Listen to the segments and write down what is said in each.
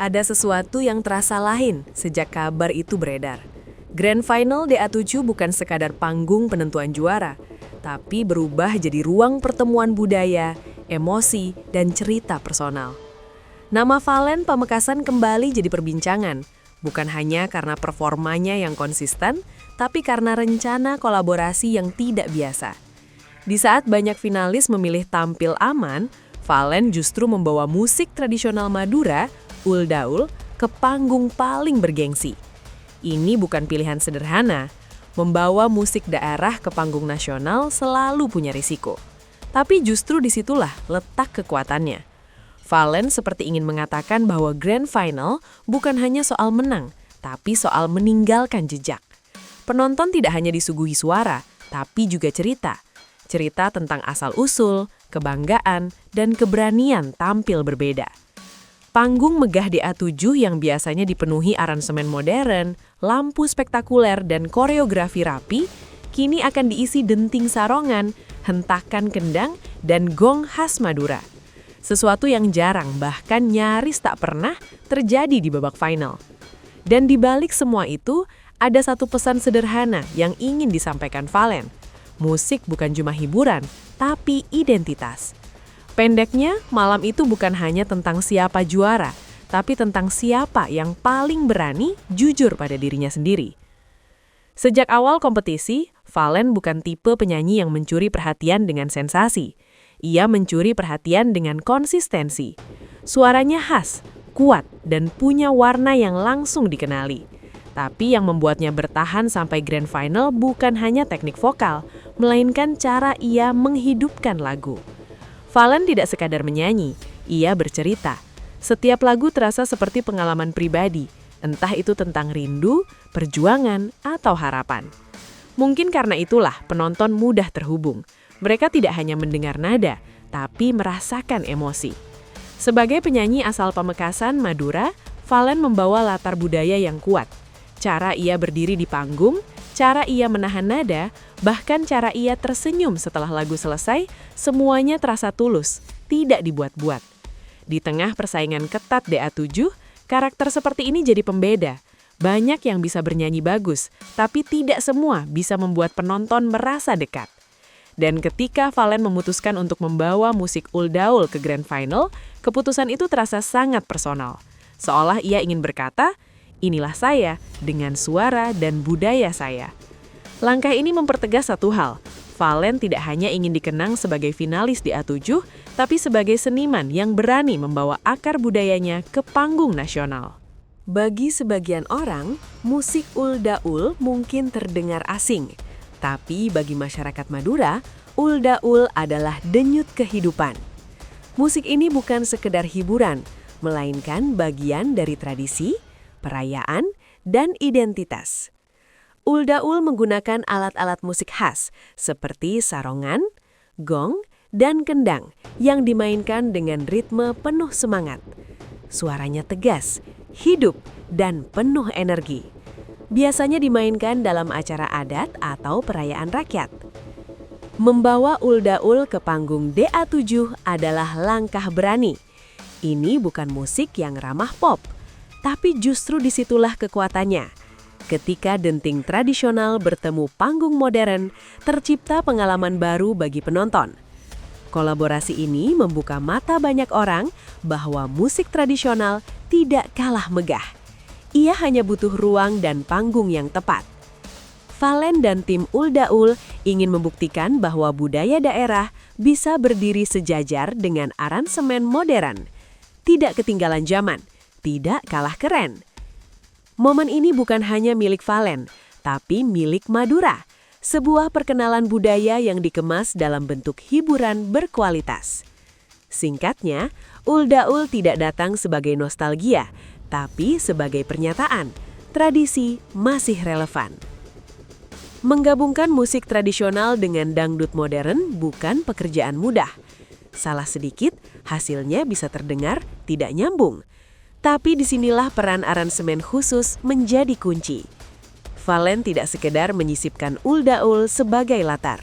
Ada sesuatu yang terasa lain sejak kabar itu beredar. Grand Final DA7 bukan sekadar panggung penentuan juara, tapi berubah jadi ruang pertemuan budaya, emosi, dan cerita personal. Nama Valen Pamekasan kembali jadi perbincangan, bukan hanya karena performanya yang konsisten, tapi karena rencana kolaborasi yang tidak biasa. Di saat banyak finalis memilih tampil aman, Valen justru membawa musik tradisional Madura, Uldaul, ke panggung paling bergengsi. Ini bukan pilihan sederhana. Membawa musik daerah ke panggung nasional selalu punya risiko. Tapi justru disitulah letak kekuatannya. Valen seperti ingin mengatakan bahwa Grand Final bukan hanya soal menang, tapi soal meninggalkan jejak. Penonton tidak hanya disuguhi suara, tapi juga cerita. Cerita tentang asal-usul, kebanggaan, dan keberanian tampil berbeda. Panggung megah DA7 yang biasanya dipenuhi aransemen modern, lampu spektakuler, dan koreografi rapi, kini akan diisi denting sarongan, hentakan kendang, dan gong khas Madura. Sesuatu yang jarang, bahkan nyaris tak pernah terjadi di babak final. Dan di balik semua itu, ada satu pesan sederhana yang ingin disampaikan Valen. Musik bukan cuma hiburan, tapi identitas. Pendeknya, malam itu bukan hanya tentang siapa juara, tapi tentang siapa yang paling berani jujur pada dirinya sendiri. Sejak awal kompetisi, Valen bukan tipe penyanyi yang mencuri perhatian dengan sensasi. Ia mencuri perhatian dengan konsistensi. Suaranya khas, kuat, dan punya warna yang langsung dikenali. Tapi yang membuatnya bertahan sampai Grand Final bukan hanya teknik vokal, melainkan cara ia menghidupkan lagu. Valen tidak sekadar menyanyi, ia bercerita. Setiap lagu terasa seperti pengalaman pribadi, entah itu tentang rindu, perjuangan, atau harapan. Mungkin karena itulah penonton mudah terhubung. Mereka tidak hanya mendengar nada, tapi merasakan emosi. Sebagai penyanyi asal Pamekasan, Madura, Valen membawa latar budaya yang kuat. Cara ia berdiri di panggung, cara ia menahan nada, bahkan cara ia tersenyum setelah lagu selesai, semuanya terasa tulus, tidak dibuat-buat. Di tengah persaingan ketat DA7, karakter seperti ini jadi pembeda. Banyak yang bisa bernyanyi bagus, tapi tidak semua bisa membuat penonton merasa dekat. Dan ketika Valen memutuskan untuk membawa musik Uldaul ke Grand Final, keputusan itu terasa sangat personal. Seolah ia ingin berkata, inilah saya dengan suara dan budaya saya. Langkah ini mempertegas satu hal, Valen tidak hanya ingin dikenang sebagai finalis DA7, tapi sebagai seniman yang berani membawa akar budayanya ke panggung nasional. Bagi sebagian orang, musik Uldaul mungkin terdengar asing. Tapi bagi masyarakat Madura, Uldaul adalah denyut kehidupan. Musik ini bukan sekedar hiburan, melainkan bagian dari tradisi, perayaan, dan identitas. Uldaul menggunakan alat-alat musik khas seperti sarongan, gong, dan kendang yang dimainkan dengan ritme penuh semangat. Suaranya tegas, hidup, dan penuh energi. Biasanya dimainkan dalam acara adat atau perayaan rakyat. Membawa Uldaul ke panggung DA7 adalah langkah berani. Ini bukan musik yang ramah pop, tapi justru disitulah kekuatannya. Ketika denting tradisional bertemu panggung modern, tercipta pengalaman baru bagi penonton. Kolaborasi ini membuka mata banyak orang bahwa musik tradisional tidak kalah megah. Ia hanya butuh ruang dan panggung yang tepat. Valen dan tim Uldaul ingin membuktikan bahwa budaya daerah bisa berdiri sejajar dengan aransemen modern. Tidak ketinggalan zaman, tidak kalah keren. Momen ini bukan hanya milik Valen, tapi milik Madura. Sebuah perkenalan budaya yang dikemas dalam bentuk hiburan berkualitas. Singkatnya, Uldaul tidak datang sebagai nostalgia, tapi sebagai pernyataan, tradisi masih relevan. Menggabungkan musik tradisional dengan dangdut modern bukan pekerjaan mudah. Salah sedikit, hasilnya bisa terdengar tidak nyambung. Tapi disinilah peran aransemen khusus menjadi kunci. Valen tidak sekedar menyisipkan Uldaul sebagai latar.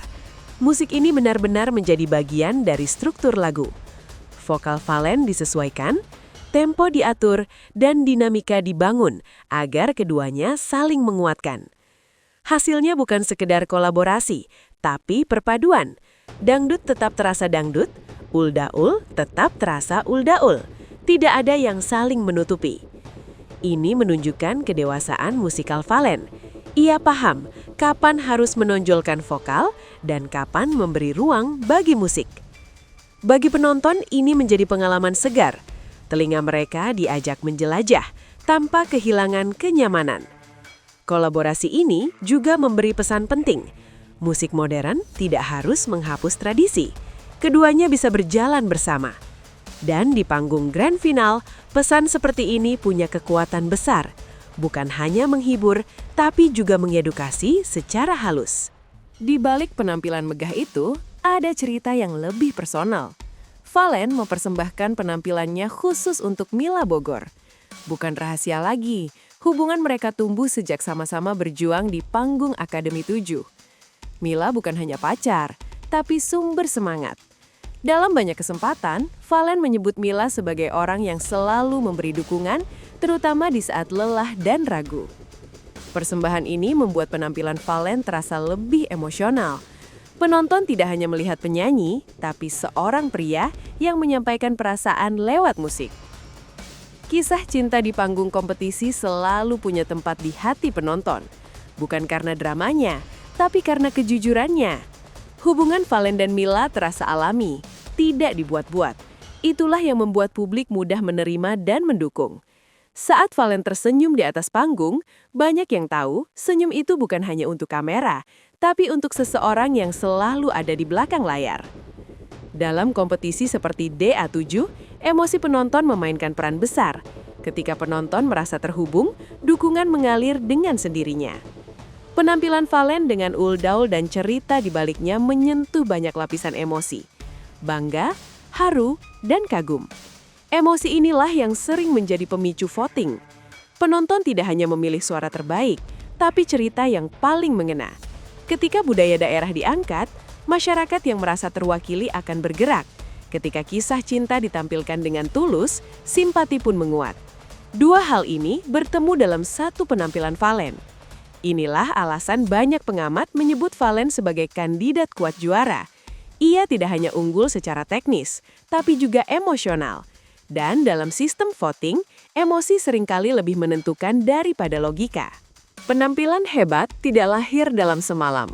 Musik ini benar-benar menjadi bagian dari struktur lagu. Vokal Valen disesuaikan, tempo diatur, dan dinamika dibangun agar keduanya saling menguatkan. Hasilnya bukan sekedar kolaborasi, tapi perpaduan. Dangdut tetap terasa dangdut, uldaul tetap terasa uldaul. Tidak ada yang saling menutupi. Ini menunjukkan kedewasaan musikal Valen. Ia paham kapan harus menonjolkan vokal dan kapan memberi ruang bagi musik. Bagi penonton, ini menjadi pengalaman segar. Telinga mereka diajak menjelajah tanpa kehilangan kenyamanan. Kolaborasi ini juga memberi pesan penting. Musik modern tidak harus menghapus tradisi. Keduanya bisa berjalan bersama. Dan di panggung grand final, pesan seperti ini punya kekuatan besar. Bukan hanya menghibur, tapi juga mengedukasi secara halus. Di balik penampilan megah itu, ada cerita yang lebih personal. Valen mempersembahkan penampilannya khusus untuk Mila Bogor. Bukan rahasia lagi, hubungan mereka tumbuh sejak sama-sama berjuang di panggung Akademi 7. Mila bukan hanya pacar, tapi sumber semangat. Dalam banyak kesempatan, Valen menyebut Mila sebagai orang yang selalu memberi dukungan, terutama di saat lelah dan ragu. Persembahan ini membuat penampilan Valen terasa lebih emosional. Penonton tidak hanya melihat penyanyi, tapi seorang pria yang menyampaikan perasaan lewat musik. Kisah cinta di panggung kompetisi selalu punya tempat di hati penonton. Bukan karena dramanya, tapi karena kejujurannya. Hubungan Valen dan Mila terasa alami, tidak dibuat-buat. Itulah yang membuat publik mudah menerima dan mendukung. Saat Valen tersenyum di atas panggung, banyak yang tahu senyum itu bukan hanya untuk kamera, tapi untuk seseorang yang selalu ada di belakang layar. Dalam kompetisi seperti DA7, emosi penonton memainkan peran besar. Ketika penonton merasa terhubung, dukungan mengalir dengan sendirinya. Penampilan Valen dengan uldaul dan cerita di baliknya menyentuh banyak lapisan emosi. Bangga, haru, dan kagum. Emosi inilah yang sering menjadi pemicu voting. Penonton tidak hanya memilih suara terbaik, tapi cerita yang paling mengena. Ketika budaya daerah diangkat, masyarakat yang merasa terwakili akan bergerak. Ketika kisah cinta ditampilkan dengan tulus, simpati pun menguat. Dua hal ini bertemu dalam satu penampilan Valen. Inilah alasan banyak pengamat menyebut Valen sebagai kandidat kuat juara. Ia tidak hanya unggul secara teknis, tapi juga emosional. Dan dalam sistem voting, emosi seringkali lebih menentukan daripada logika. Penampilan hebat tidak lahir dalam semalam.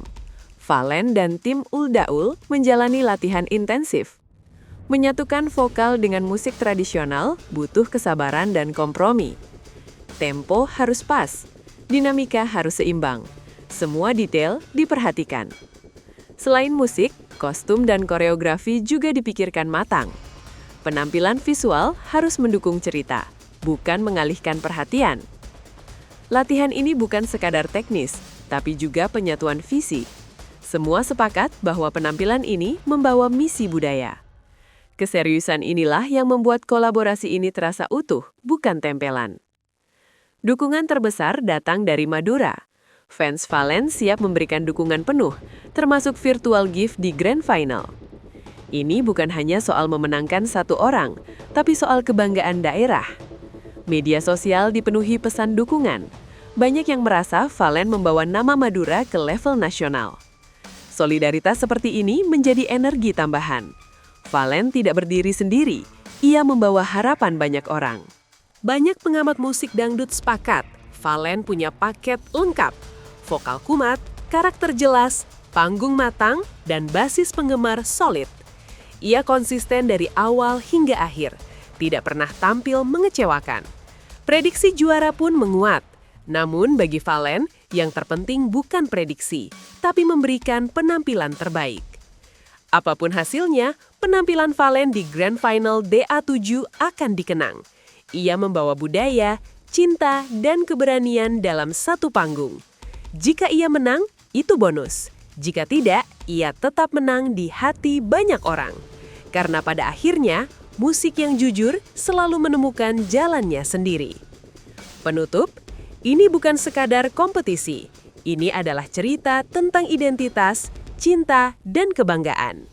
Valen dan tim Uldaul menjalani latihan intensif. Menyatukan vokal dengan musik tradisional butuh kesabaran dan kompromi. Tempo harus pas, dinamika harus seimbang. Semua detail diperhatikan. Selain musik, kostum dan koreografi juga dipikirkan matang. Penampilan visual harus mendukung cerita, bukan mengalihkan perhatian. Latihan ini bukan sekadar teknis, tapi juga penyatuan visi. Semua sepakat bahwa penampilan ini membawa misi budaya. Keseriusan inilah yang membuat kolaborasi ini terasa utuh, bukan tempelan. Dukungan terbesar datang dari Madura. Fans Valen siap memberikan dukungan penuh, termasuk virtual gift di Grand Final. Ini bukan hanya soal memenangkan satu orang, tapi soal kebanggaan daerah. Media sosial dipenuhi pesan dukungan. Banyak yang merasa Valen membawa nama Madura ke level nasional. Solidaritas seperti ini menjadi energi tambahan. Valen tidak berdiri sendiri, ia membawa harapan banyak orang. Banyak pengamat musik dangdut sepakat, Valen punya paket lengkap. Vokal kuat, karakter jelas, panggung matang, dan basis penggemar solid. Ia konsisten dari awal hingga akhir, tidak pernah tampil mengecewakan. Prediksi juara pun menguat. Namun bagi Valen, yang terpenting bukan prediksi, tapi memberikan penampilan terbaik. Apapun hasilnya, penampilan Valen di Grand Final DA7 akan dikenang. Ia membawa budaya, cinta, dan keberanian dalam satu panggung. Jika ia menang, itu bonus. Jika tidak, ia tetap menang di hati banyak orang. Karena pada akhirnya, musik yang jujur selalu menemukan jalannya sendiri. Penutup, ini bukan sekadar kompetisi. Ini adalah cerita tentang identitas, cinta, dan kebanggaan.